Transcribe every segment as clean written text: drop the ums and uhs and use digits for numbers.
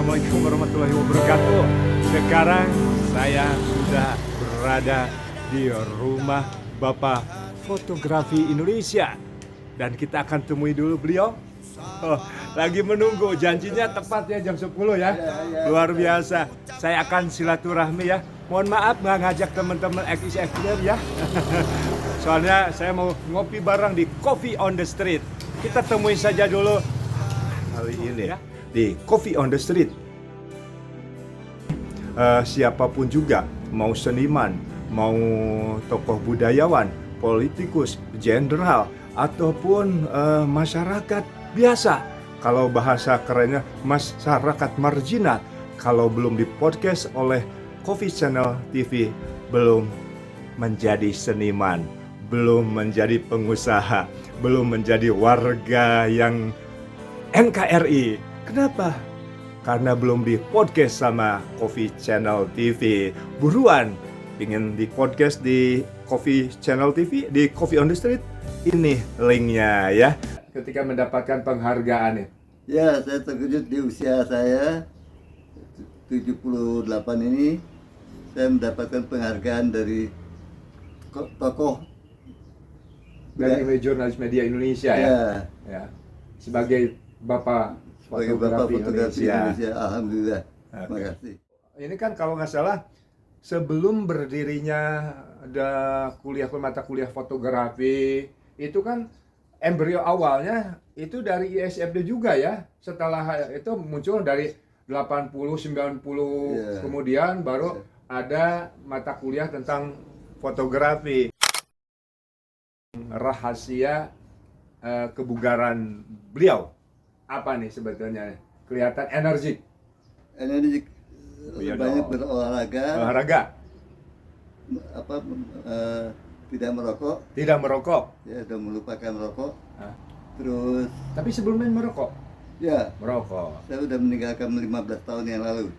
Assalamualaikum warahmatullahi wabarakatuh. Sekarang saya sudah berada di rumah Bapak Fotografi Indonesia. Dan kita akan temui dulu beliau. Lagi menunggu, janjinya tepat ya jam 10 ya. Luar biasa. Saya akan silaturahmi ya. Mohon maaf nggak ngajak teman-teman XXFM ya. Soalnya saya mau ngopi bareng di Coffee on the Street. Kita temui saja dulu kali ini ya di Coffee on the Street. Siapapun juga, mau seniman, mau tokoh budayawan, politikus, jenderal, ataupun masyarakat biasa. Kalau bahasa kerennya masyarakat marginal, kalau belum di podcast oleh Coffee Channel TV, belum menjadi seniman, belum menjadi pengusaha, belum menjadi warga yang NKRI. Kenapa? Karena belum di podcast sama Coffee Channel TV. Buruan, ingin di podcast di Coffee Channel TV, di Coffee on the Street. Ini linknya ya. Ketika mendapatkan penghargaan nih. Ya, saya terkejut di usia saya 78 ini. Saya mendapatkan penghargaan dari tokoh Dari jurnalis media Indonesia ya. Sebagai Bapak Fotografi Indonesia. Alhamdulillah. Terima Terima kasih. Ini kan kalau nggak salah sebelum berdirinya ada mata kuliah fotografi, itu kan embrio awalnya itu dari ISFD juga ya. Setelah itu muncul dari 80 90 kemudian baru ada mata kuliah tentang fotografi. Rahasia kebugaran beliau apa nih sebetulnya? Kelihatan energik. Banyak olahraga. Tidak merokok. Ya, sudah melupakan rokok. Terus. Tapi sebelumnya merokok. Ya. Merokok. Saya sudah meninggalkan 15 tahun yang lalu.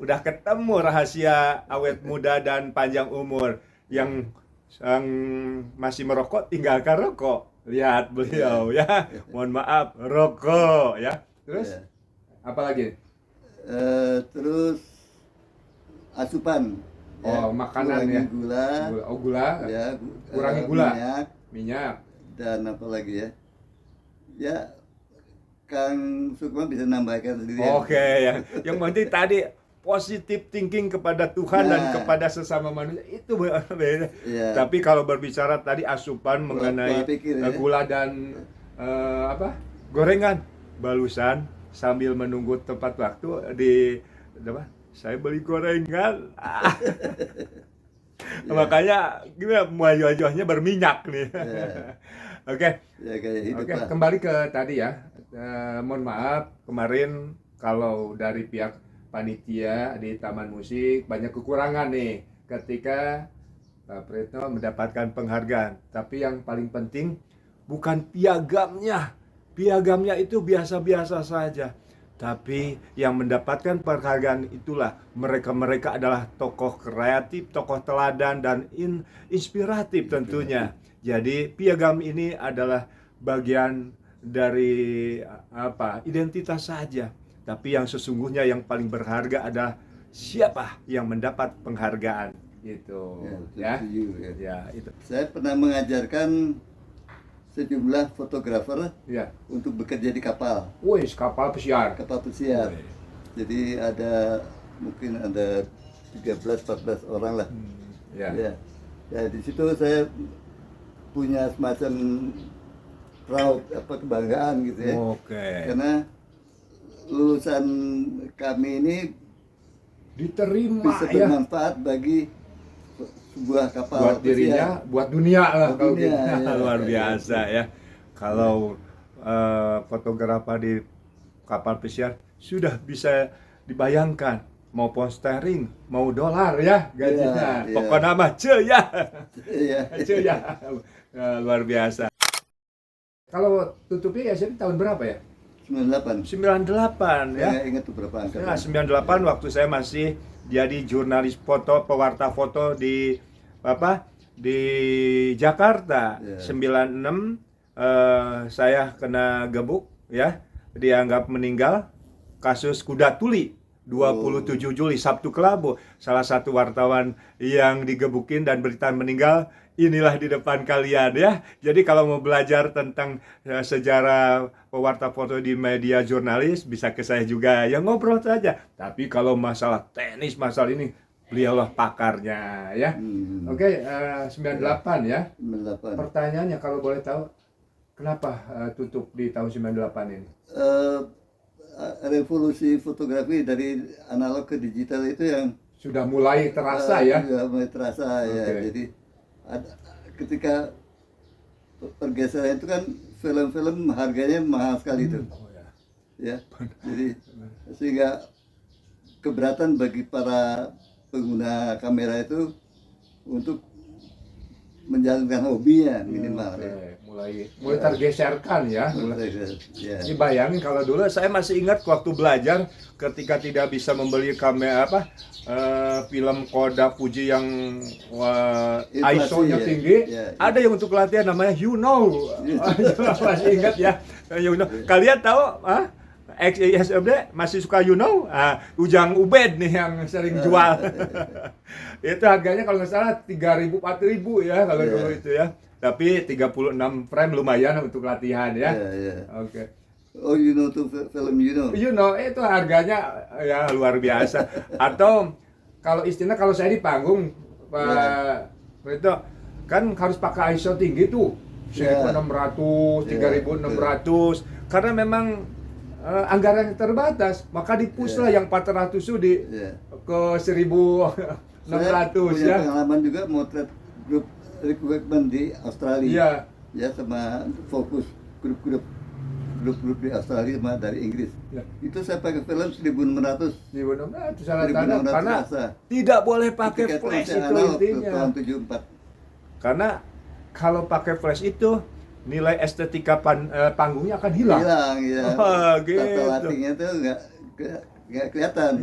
Udah ketemu rahasia awet muda dan panjang umur yang masih merokok tinggalkan rokok. Lihat beliau ya. Mohon maaf, rokok ya. Terus apa lagi? Terus asupan. Makanan ya. Gula. Ya, kurangi gula. Minyak. Dan apa lagi ya? Ya, Kang Sukma bisa nambahkan sendiri. Oke ya. Yang penting tadi positive thinking kepada Tuhan dan kepada sesama manusia itu beda. Tapi kalau berbicara tadi asupan mengenai gula dan gorengan, balusan sambil menunggu tepat waktu saya beli gorengan. Makanya gimana wajah-wajahnya berminyak nih. Oke. Kembali ke tadi ya. Mohon maaf kemarin kalau dari pihak panitia di Taman Musik banyak kekurangan nih ketika Pak Pretno mendapatkan penghargaan. Tapi yang paling penting bukan piagamnya. Piagamnya itu biasa-biasa saja. Tapi yang mendapatkan penghargaan itulah mereka adalah tokoh kreatif, tokoh teladan dan inspiratif tentunya. Jadi piagam ini adalah bagian dari identitas saja. Tapi yang sesungguhnya yang paling berharga adalah siapa yang mendapat penghargaan itu. Ya, itu. Saya pernah mengajarkan sejumlah fotografer untuk bekerja di kapal. Kapal pesiar. Jadi mungkin ada 13-14 orang lah. Ya, di situ saya punya semacam proud kebanggaan gitu ya. Karena lulusan kami ini diterima bisa bermanfaat bagi sebuah kapal buat dirinya, buat dunia lah kalau luar biasa ya. Kalau fotografer di kapal pesiar sudah bisa dibayangkan mau pound sterling, mau dolar ya gajinya. Pokoknya mah ya. Luar biasa. Kalau tutupnya ya tahun berapa ya? 98 ya. Saya ingat beberapa angka. 98 waktu saya masih jadi jurnalis foto, pewarta foto di Jakarta. 96 saya kena gebuk ya, dianggap meninggal kasus kuda tuli 27 Juli Sabtu Kelabu, salah satu wartawan yang digebukin dan berita meninggal. Inilah di depan kalian ya. Jadi kalau mau belajar tentang sejarah pewarta foto di media jurnalis, bisa ke saya juga, ya ngobrol saja. Tapi kalau masalah teknis, masalah ini, beliaulah pakarnya ya. Oke, 98 ya. 98. Pertanyaannya kalau boleh tahu, kenapa tutup di tahun 98 ini? Revolusi fotografi dari analog ke digital itu yang sudah mulai terasa ya. Sudah mulai terasa ya. Jadi ketika pergeseran itu kan film-film harganya mahal sekali itu. Ya. Jadi sehingga keberatan bagi para pengguna kamera itu untuk menjalankan hobinya minimal. Mulai tergeserkan ya. Ini bayangin kalau dulu saya masih ingat waktu belajar ketika tidak bisa membeli kamera film Kodak Fuji yang ISO-nya tinggi, ada yang untuk latihan namanya masih ingat ya. Kalian tahu XISMD masih suka Ujang Ubed nih yang sering jual. Itu harganya kalau nggak salah 3.000 4.000 ya kalau dulu itu ya. Tapi 36 frame lumayan untuk latihan ya. Oke. Oh, tuh film itu harganya ya luar biasa. Atau kalau istilah kalau saya di panggung Pak Prito kan harus pakai ISO tinggi tuh 1600, 3600 karena memang anggaran terbatas, maka dipush lah yang 400 itu ke 1600 punya pengalaman juga motret grup recruitment di Australia. Ya sama fokus grup di Australia sama dari Inggris. Itu saya pakai film 1600 salah tanda karena tidak boleh pakai flash itu intinya. Tahun 74. Karena kalau pakai flash itu nilai estetika panggungnya akan hilang. Ya. Gitu. Tata lightingnya tuh nggak kelihatan.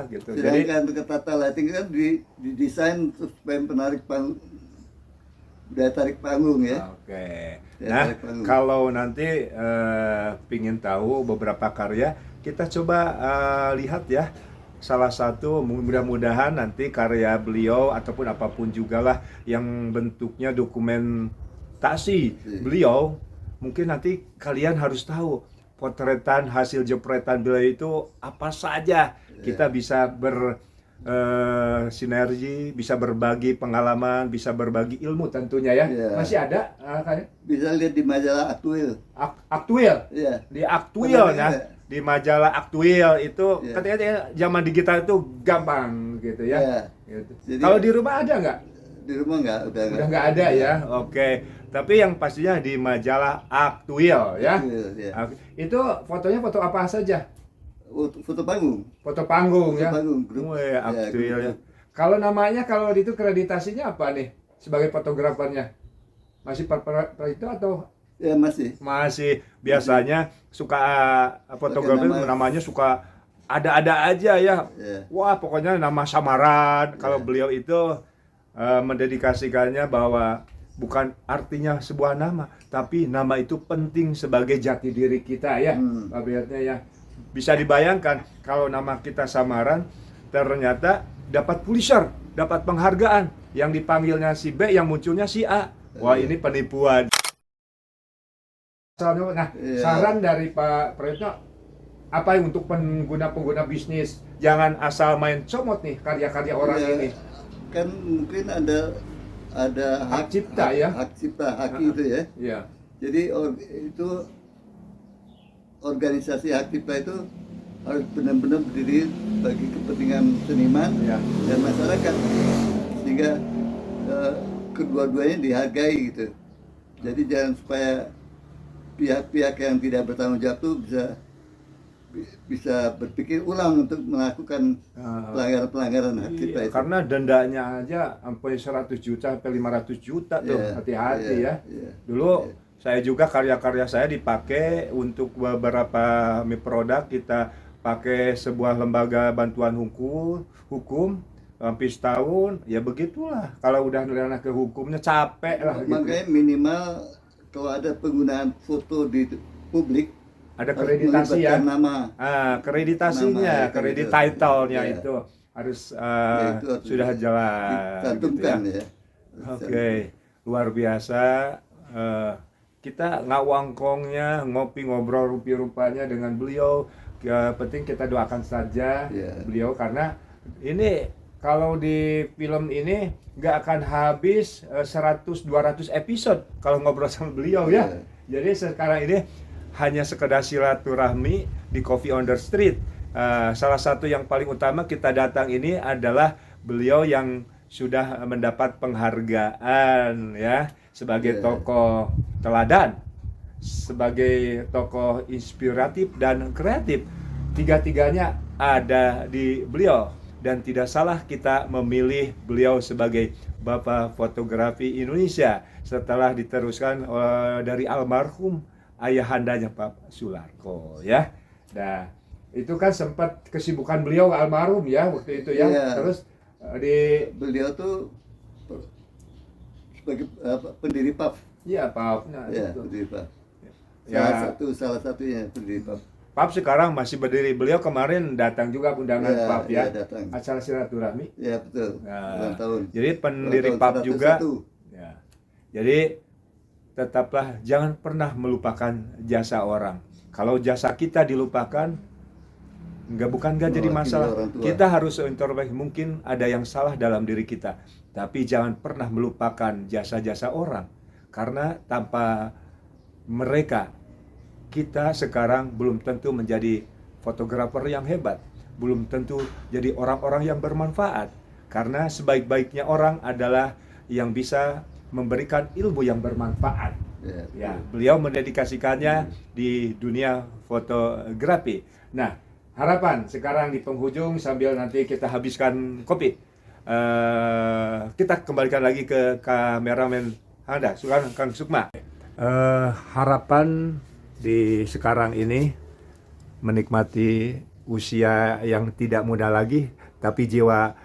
Gitu. Sedangkan untuk tata lighting kan didesain supaya menarik daya tarik panggung ya. Oke. Nah, kalau nanti pingin tahu beberapa karya, kita coba lihat ya. Salah satu mudah-mudahan nanti karya beliau ataupun apapun juga lah yang bentuknya dokumentasi beliau, mungkin nanti kalian harus tahu potretan hasil jepretan beliau itu apa saja. Kita bisa sinergi, bisa berbagi pengalaman, bisa berbagi ilmu tentunya ya. Masih ada bisa lihat di majalah Aktuil. Di Aktuil ya. Di majalah Aktuil itu katanya zaman digital itu gampang gitu ya. Gitu. Kalau di rumah ada nggak? Di rumah udah nggak ada ya. Oke. Tapi yang pastinya di majalah Aktuil ya. Itu fotonya foto apa saja? Foto panggung. Foto panggung ya. Grup. Aktuil ya. Kalau namanya kalau itu kreditasinya apa nih sebagai fotografernya? Masih itu atau? Ya masih. Biasanya suka fotografer namanya suka ada-ada aja ya. Wah, pokoknya nama samaran. Kalau beliau itu mendedikasikannya bahwa bukan artinya sebuah nama, tapi nama itu penting sebagai jati diri kita ya. Artinya ya. Bisa dibayangkan kalau nama kita samaran ternyata dapat Pulitzer, dapat penghargaan, yang dipanggilnya si B, yang munculnya si A. Wah, ini penipuan. Nah, saran dari Pak Prito apa untuk pengguna bisnis? Jangan asal main comot nih karya-karya orang ini. Kan mungkin ada hak cipta ya. Hak cipta, itu ya. Iya. Jadi itu organisasi hak cipta itu harus benar-benar berdiri bagi kepentingan seniman dan masyarakat, sehingga kedua-duanya dihargai gitu. Jadi jangan supaya pihak-pihak yang tidak bertanggung jawab tuh bisa berpikir ulang untuk melakukan pelanggaran hak cipta itu. Karena dendanya aja sampai 100 juta sampai 500 juta tuh. Hati-hati ya. Dulu saya juga karya-karya saya dipakai untuk beberapa produk. Kita pakai sebuah lembaga bantuan hukum hampir setahun. Ya begitulah. Kalau udah nerana ke hukumnya capek lah. Makanya minimal kalau ada penggunaan foto di publik ada kreditasi ya. Nama. Kreditasinya, Nama, kredit gitu. title-nya Ya. itu harus Ya, itu harus sudah jalan. dicantumkan gitu ya. Oke, luar biasa. Kita ngawangkongnya, ngopi ngobrol rupi-rupanya dengan beliau. Penting kita doakan saja beliau, karena ini kalau di film ini nggak akan habis 100-200 episode kalau ngobrol sama beliau ya. Jadi sekarang ini hanya sekedar silaturahmi di Coffee on the Street. Salah satu yang paling utama kita datang ini adalah beliau yang sudah mendapat penghargaan ya sebagai tokoh teladan, sebagai tokoh inspiratif dan kreatif. Tiga-tiganya ada di beliau, dan tidak salah kita memilih beliau sebagai Bapak Fotografi Indonesia setelah diteruskan dari almarhum ayahandanya Pak Sularko ya. Nah, itu kan sempat kesibukan beliau almarhum ya waktu itu ya. Terus beliau tuh sebagai pendiri PAF. Iya, PAF. Nah, pendiri PAF. Ya. Salah satunya pendiri PAF. PAF sekarang masih berdiri. Beliau kemarin datang juga undangan PAF ya. Datang. Acara silaturahmi. Ya, betul. Nah, tahun. Jadi pendiri PAF juga. Ya. Jadi tetaplah jangan pernah melupakan jasa orang. Kalau jasa kita dilupakan, bukan jadi masalah. Kita harus introspeksi, mungkin ada yang salah dalam diri kita, tapi jangan pernah melupakan jasa-jasa orang, karena tanpa mereka kita sekarang belum tentu menjadi fotografer yang hebat, belum tentu jadi orang-orang yang bermanfaat, karena sebaik-baiknya orang adalah yang bisa memberikan ilmu yang bermanfaat. Ya, beliau mendedikasikannya di dunia fotografi. Nah, harapan sekarang di penghujung sambil nanti kita habiskan kopi, kita kembalikan lagi ke kameramen Anda, Kang Sukma. Harapan di sekarang ini menikmati usia yang tidak muda lagi, tapi jiwa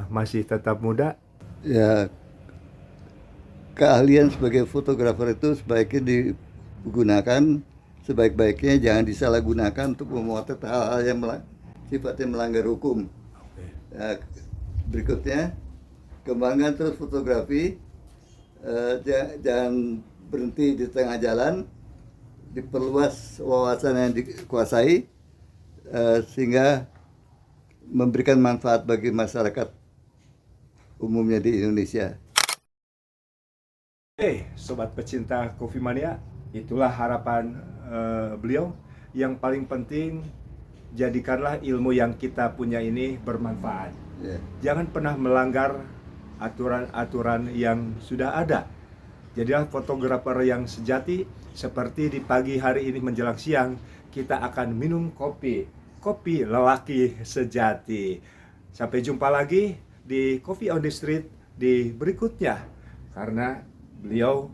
masih tetap muda. Ya, keahlian sebagai fotografer itu sebaiknya digunakan sebaik-baiknya, jangan disalahgunakan untuk memotret hal-hal yang sifatnya melanggar hukum. Ya, berikutnya, kembangkan terus fotografi, jangan berhenti di tengah jalan, diperluas wawasan yang dikuasai, sehingga memberikan manfaat bagi masyarakat umumnya di Indonesia. Sobat pecinta Coffee Mania, itulah harapan beliau. Yang paling penting, jadikanlah ilmu yang kita punya ini bermanfaat. Jangan pernah melanggar aturan-aturan yang sudah ada. Jadilah fotografer yang sejati. Seperti di pagi hari ini menjelang siang, kita akan minum kopi lelaki sejati. Sampai jumpa lagi di Coffee on the Street di berikutnya, karena beliau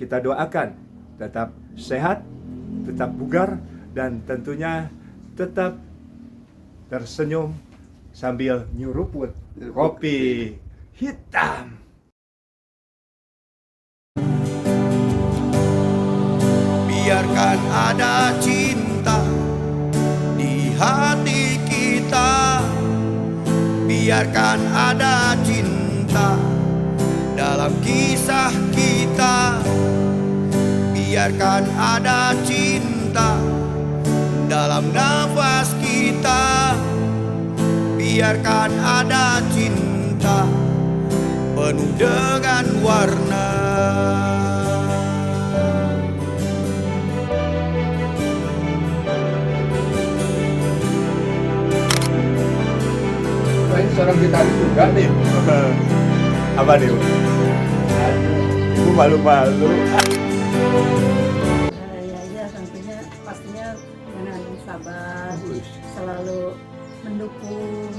kita doakan tetap sehat, tetap bugar, dan tentunya tetap tersenyum sambil nyuruput kopi hitam. Biarkan ada cinta di hati kita, biarkan ada cinta dalam kisah kita, biarkan ada cinta dalam nafas kita, biarkan ada cinta penuh dengan warna. Selain seorang gitaris juga nih. Apa nih? Gue malu-malu. Ya tentunya pastinya dengan sabar, selalu mendukung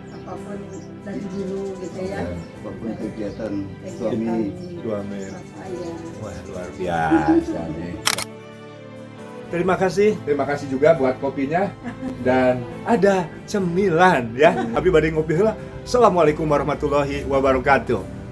apapun dari dulu gitu ya. Apapun kegiatan suami. Saya. Wah, luar biasa nih. Terima kasih juga buat kopinya, dan ada cemilan ya. Abi badai ngopi heula. Assalamualaikum warahmatullahi wabarakatuh.